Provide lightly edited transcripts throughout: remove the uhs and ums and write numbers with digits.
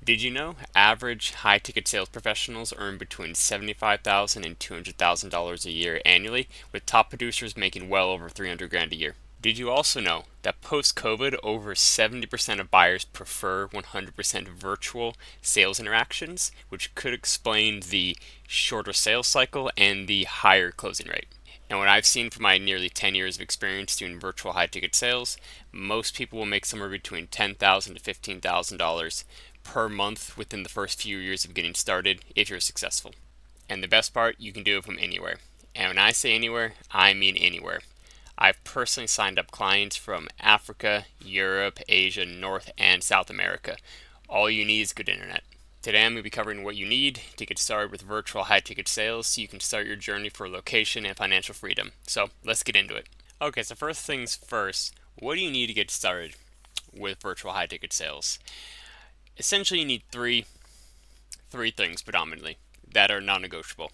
Did you know average high ticket sales professionals earn between $75,000 and $200,000 a year annually, with top producers making well over 300 grand a year? Did you also know that post COVID, over 70% of buyers prefer 100% virtual sales interactions, which could explain the shorter sales cycle and the higher closing rate? And what I've seen from my nearly 10 years of experience doing virtual high ticket sales, most people will make somewhere between $10,000 to $15,000 per month within the first few years of getting started if you're successful. And the best part, you can do it from anywhere. And when I say anywhere, I mean anywhere. I've personally signed up clients from Africa, Europe, Asia, North, and South America. All you need is good internet. Today I'm going to be covering what you need to get started with virtual high ticket sales so you can start your journey for location and financial freedom. So let's get into it. Okay, so first things first, what do you need to get started with virtual high ticket sales? Essentially, you need three things predominantly that are non-negotiable.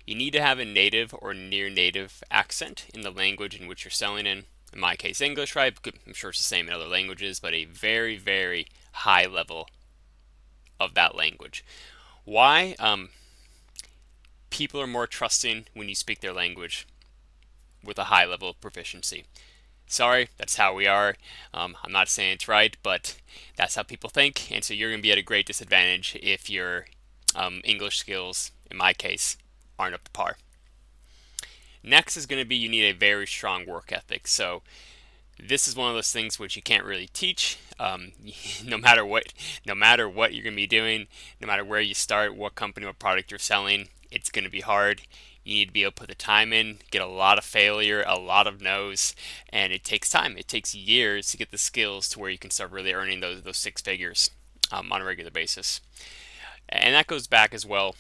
You need to have a native or near native accent in the language in which you're selling in. In my case, English, right? I'm sure it's the same in other languages, but a very, very high level of that language. Why? People are more trusting when you speak their language with a high level of proficiency. Sorry, that's how we are. I'm not saying it's right, but that's how people think, and so you're going to be at a great disadvantage if your English skills, in my case, aren't up to par. Next is going to be you need a very strong work ethic. So this is one of those things which you can't really teach. No matter what, no matter what you're going to be doing, no matter where you start, what company, what product you're selling, it's going to be hard. You need to be able to put the time in, get a lot of failure, a lot of no's, and it takes time. It takes years to get the skills to where you can start really earning those six figures on a regular basis. And that goes back as well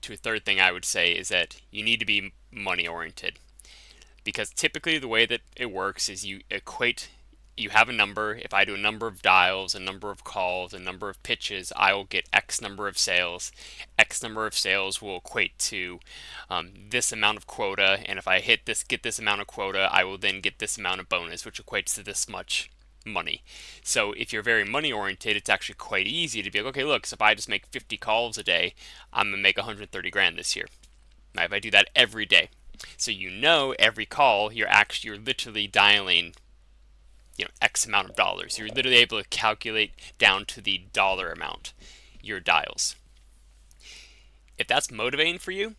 to a third thing I would say is that you need to be money oriented, because typically the way that it works is you have a number. If I do a number of dials, a number of calls, a number of pitches, I will get X number of sales. X number of sales will equate to this amount of quota, and if I get this amount of quota, I will then get this amount of bonus, which equates to this much money. So if you're very money oriented, it's actually quite easy to be like, okay, look, so if I just make 50 calls a day, I'm gonna make 130 grand this year. Now, if I do that every day, so every call you're literally dialing X amount of dollars. You're literally able to calculate down to the dollar amount your dials. If that's motivating for you,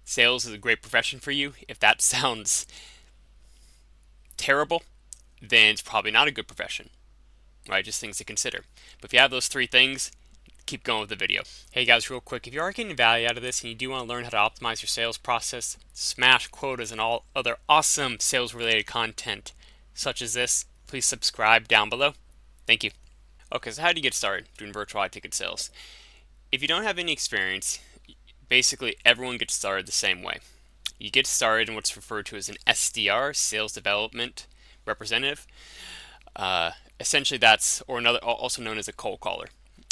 sales is a great profession for you. If that sounds terrible, then it's probably not a good profession, right? Just things to consider. But if you have those three things, keep going with the video. Hey guys, real quick, if you are getting value out of this and you do want to learn how to optimize your sales process, smash quotas, and all other awesome sales related content such as this, please subscribe down below. Thank you. Okay, so how do you get started doing virtual high ticket sales? If you don't have any experience, basically everyone gets started the same way. You get started in what's referred to as an SDR, sales development representative. Essentially that's, or another, also known as a cold caller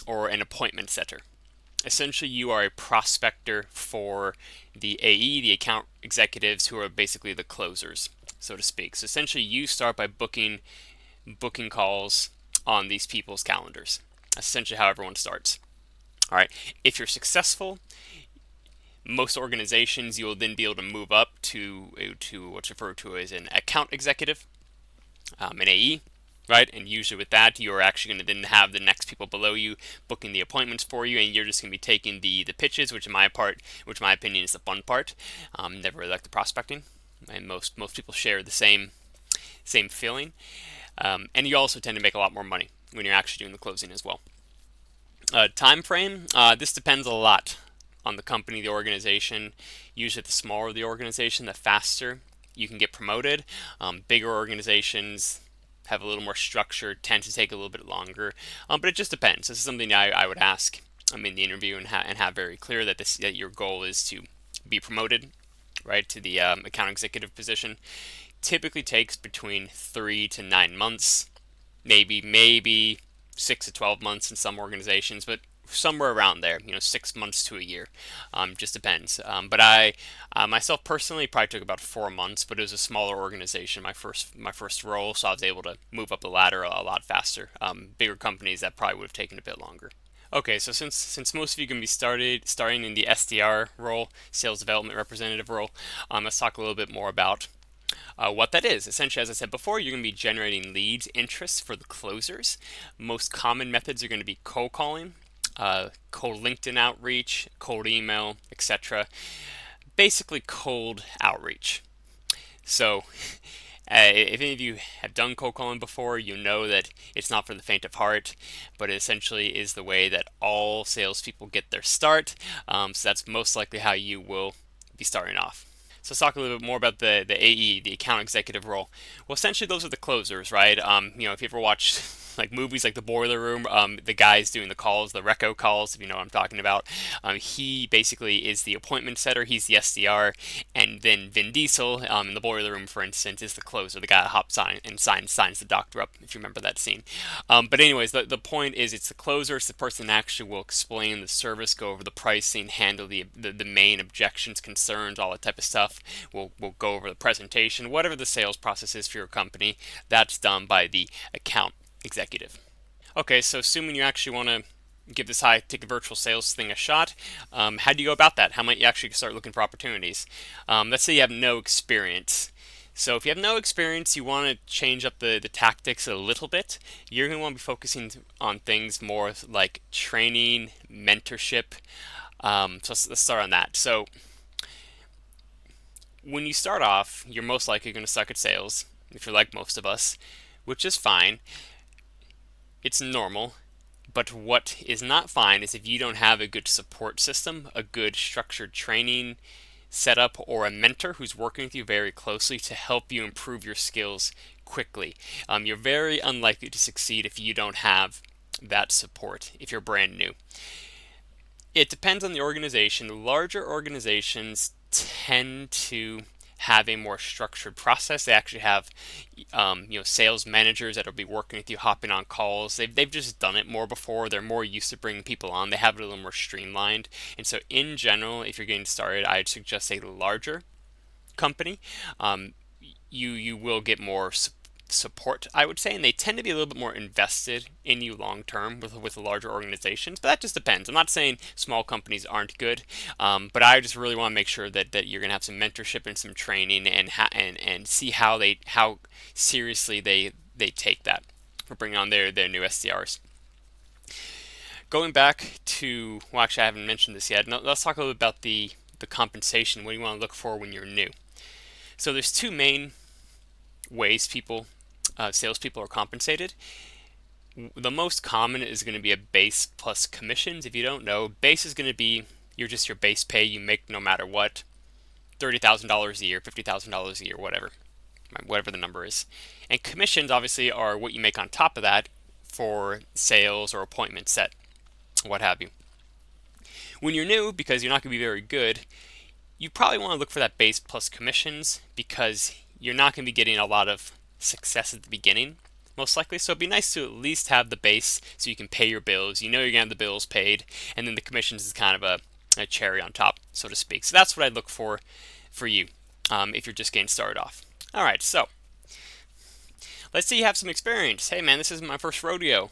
or an appointment setter. Essentially, you are a prospector for the AE, the account executives, who are basically the closers, so to speak. So essentially, you start by booking calls on these people's calendars. That's essentially how everyone starts. All right. If you're successful, most organizations, you will then be able to move up to what's referred to as an account executive, an AE. Right, and usually with that, you're actually going to then have the next people below you booking the appointments for you, and you're just going to be taking the pitches, which in my opinion is the fun part. Never really like the prospecting, and most people share the same feeling. And you also tend to make a lot more money when you're actually doing the closing as well. Time frame, this depends a lot on the company, the organization. Usually, the smaller the organization, the faster you can get promoted. Bigger organizations have a little more structure, tend to take a little bit longer, but it just depends. This is something I would ask in the interview and have very clear that your goal is to be promoted, right, to the account executive position. Typically takes between 3 to 9 months, maybe 6 to 12 months in some organizations, but somewhere around there, 6 months to a year, just depends. But I myself personally probably took about 4 months, but it was a smaller organization, my first role, so I was able to move up the ladder a lot faster. Bigger companies, that probably would have taken a bit longer. Okay, so since most of you are going to be starting in the SDR role, sales development representative role, let's talk a little bit more about what that is. Essentially, as I said before, you're going to be generating leads, interests for the closers. Most common methods are going to be cold calling, cold LinkedIn outreach, cold email, etc. Basically, cold outreach. So, if any of you have done cold calling before, you know that it's not for the faint of heart, but it essentially is the way that all salespeople get their start. So that's most likely how you will be starting off. So let's talk a little bit more about the AE, the account executive role. Well, essentially those are the closers, right? If you ever watch like movies like The Boiler Room, the guys doing the calls, the reco calls, if you know what I'm talking about, he basically is the appointment setter. He's the SDR, and then Vin Diesel in The Boiler Room, for instance, is the closer, the guy that hops on and signs the doctor up, if you remember that scene. But anyways, the point is it's the closer, it's the person that actually will explain the service, go over the pricing, handle the main objections, concerns, all that type of stuff. We'll go over the presentation, whatever the sales process is for your company. That's done by the account executive. Okay, so assuming you actually want to give this high ticket virtual sales thing a shot, how do you go about that? How might you actually start looking for opportunities? Let's say you have no experience. So if you have no experience, you want to change up the tactics a little bit. You're going to want to be focusing on things more like training, mentorship. So let's start on that. So when you start off, you're most likely going to suck at sales, if you're like most of us, which is fine. It's normal. But what is not fine is if you don't have a good support system, a good structured training setup, or a mentor who's working with you very closely to help you improve your skills quickly. You're very unlikely to succeed if you don't have that support if you're brand new. It depends on the organization. Larger organizations tend to have a more structured process. They actually have, sales managers that'll be working with you, hopping on calls. They've just done it more before. They're more used to bringing people on. They have it a little more streamlined. And so, in general, if you're getting started, I'd suggest a larger company. Um, you will get more support, I would say, and they tend to be a little bit more invested in you long term with larger organizations. But that just depends. I'm not saying small companies aren't good, but I just really want to make sure that you're going to have some mentorship and some training and see how seriously they take that for bringing on their new SDRs. Going back to, well, actually I haven't mentioned this yet. No, let's talk a little bit about the compensation. What do you want to look for when you're new? So there's two main ways salespeople are compensated. The most common is going to be a base plus commissions. If you don't know, base is going to be your base pay you make no matter what, $30,000 a year, $50,000 a year, whatever the number is. And commissions obviously are what you make on top of that for sales or appointment set, what have you. When you're new, because you're not going to be very good, you probably want to look for that base plus commissions because you're not going to be getting a lot of success at the beginning, most likely. So it'd be nice to at least have the base so you can pay your bills. You know you're going to have the bills paid, and then the commissions is kind of a cherry on top, so to speak. So that's what I'd look for you if you're just getting started off. All right, so let's say you have some experience. Hey man, this is my first rodeo.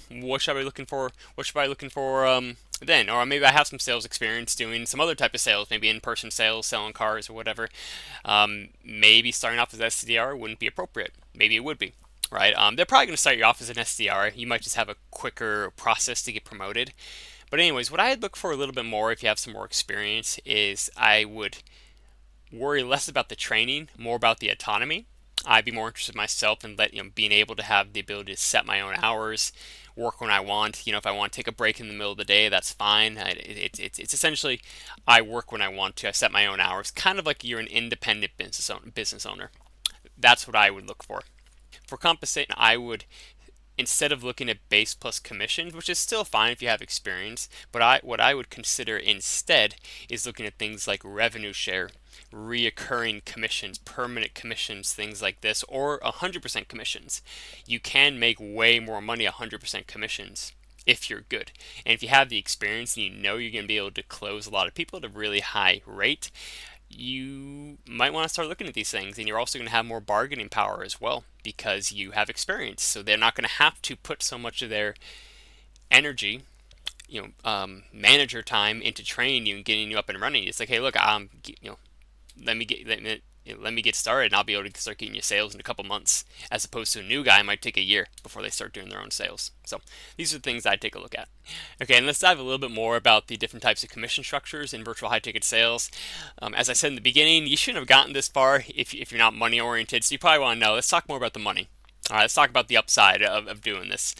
What should I be looking for? What should I be looking for then? Or maybe I have some sales experience doing some other type of sales, maybe in-person sales, selling cars or whatever. Maybe starting off as SDR wouldn't be appropriate. Maybe it would be, right? They're probably going to start you off as an SDR. You might just have a quicker process to get promoted. But anyways, what I'd look for a little bit more if you have some more experience is I would worry less about the training, more about the autonomy. I'd be more interested myself in being able to have the ability to set my own hours, work when I want. If I want to take a break in the middle of the day, that's fine. It's essentially I work when I want to. I set my own hours, kind of like you're an independent business owner. That's what I would look for. For compensation, I would, instead of looking at base plus commissions, which is still fine if you have experience, but what I would consider instead is looking at things like revenue share, reoccurring commissions, permanent commissions, things like this, or 100% commissions. You can make way more money 100% commissions if you're good. And if you have the experience and you know you're going to be able to close a lot of people at a really high rate, you might want to start looking at these things, and you're also going to have more bargaining power as well because you have experience. So they're not going to have to put so much of their energy manager time into training you and getting you up and running. It's like, hey, look, let me get let me get started, and I'll be able to start getting you sales in a couple months, as opposed to a new guy might take a year before they start doing their own sales. So these are the things I'd take a look at. Okay, and let's dive a little bit more about the different types of commission structures in virtual high ticket sales. As I said in the beginning, you shouldn't have gotten this far if you're not money oriented, so you probably want to know. Let's talk more about the money. All right, let's talk about the upside of doing this.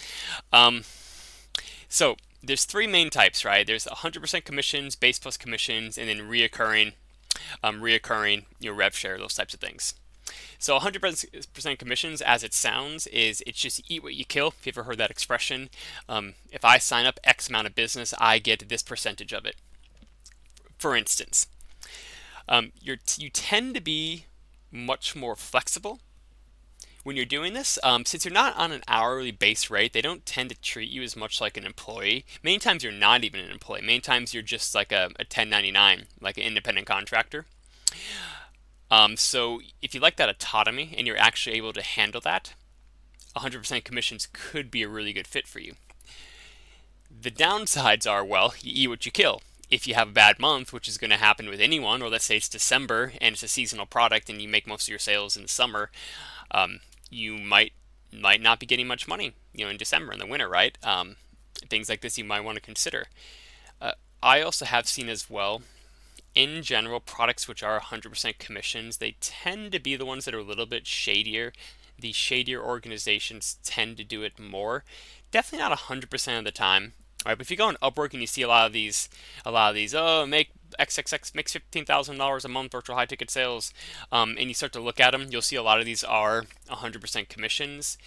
So there's three main types, right? There's 100% commissions, base plus commissions, and then reoccurring, rev share, those types of things. So 100% commissions, as it sounds, is it's just eat what you kill. If you've ever heard that expression, if I sign up X amount of business, I get this percentage of it. For instance, you tend to be much more flexible when you're doing this. Since you're not on an hourly base rate, they don't tend to treat you as much like an employee. Many times you're not even an employee. Many times you're just like a 1099, like an independent contractor. So if you like that autonomy and you're actually able to handle that, 100% commissions could be a really good fit for you. The downsides are, well, you eat what you kill. If you have a bad month, which is going to happen with anyone, or let's say it's December and it's a seasonal product and you make most of your sales in the summer, you might not be getting much money, in December in the winter, right? Things like this you might want to consider. I also have seen as well, in general, products which are 100% commissions, they tend to be the ones that are a little bit shadier. The shadier organizations tend to do it more. Definitely not 100% of the time. All right, but if you go on Upwork and you see a lot of these, make XXX makes $15,000 a month virtual high ticket sales, and you start to look at them, you'll see a lot of these are 100% commissions.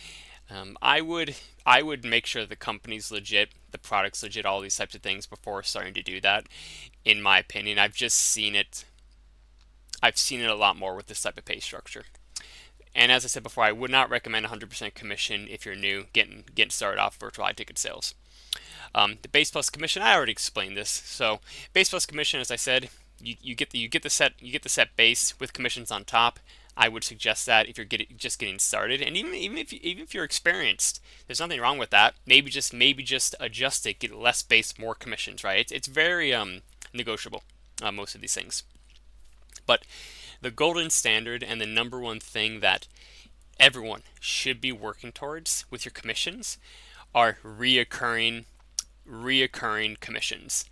I would make sure the company's legit, the product's legit, all these types of things before starting to do that. In my opinion, I've seen it a lot more with this type of pay structure. And as I said before, I would not recommend 100% commission if you're new, getting started off virtual high ticket sales. The base plus commission, I already explained this. So base plus commission, as I said, you get the set base with commissions on top. I would suggest that if you're just getting started, and even if you're experienced, there's nothing wrong with that. Maybe just adjust it, get less base, more commissions, right? It's very negotiable, most of these things. But the golden standard and the number one thing that everyone should be working towards with your commissions are reoccurring commissions.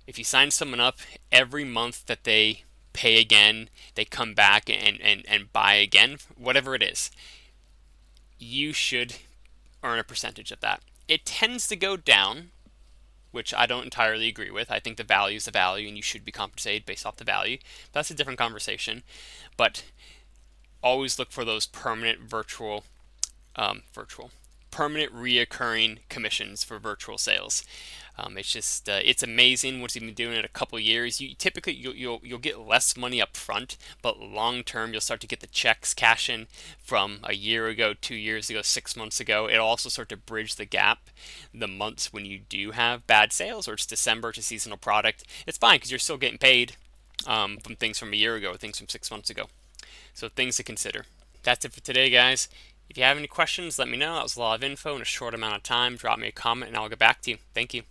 If you sign someone up, every month that they pay again, they come back and buy again, whatever it is, you should earn a percentage of that. It tends to go down, which I don't entirely agree with. I think the value is the value and you should be compensated based off the value. That's a different conversation. But always look for those permanent permanent reoccurring commissions for virtual sales. It's just it's amazing once you've been doing it a couple years. You'll get less money up front, but long term you'll start to get the checks cash in from a year ago, 2 years ago, 6 months ago. It'll also start to bridge the gap. The months when you do have bad sales, or it's December to seasonal product, it's fine because you're still getting paid from things from a year ago or things from 6 months ago. So things to consider. That's it for today, guys. If you have any questions, let me know. That was a lot of info in a short amount of time. Drop me a comment and I'll get back to you. Thank you.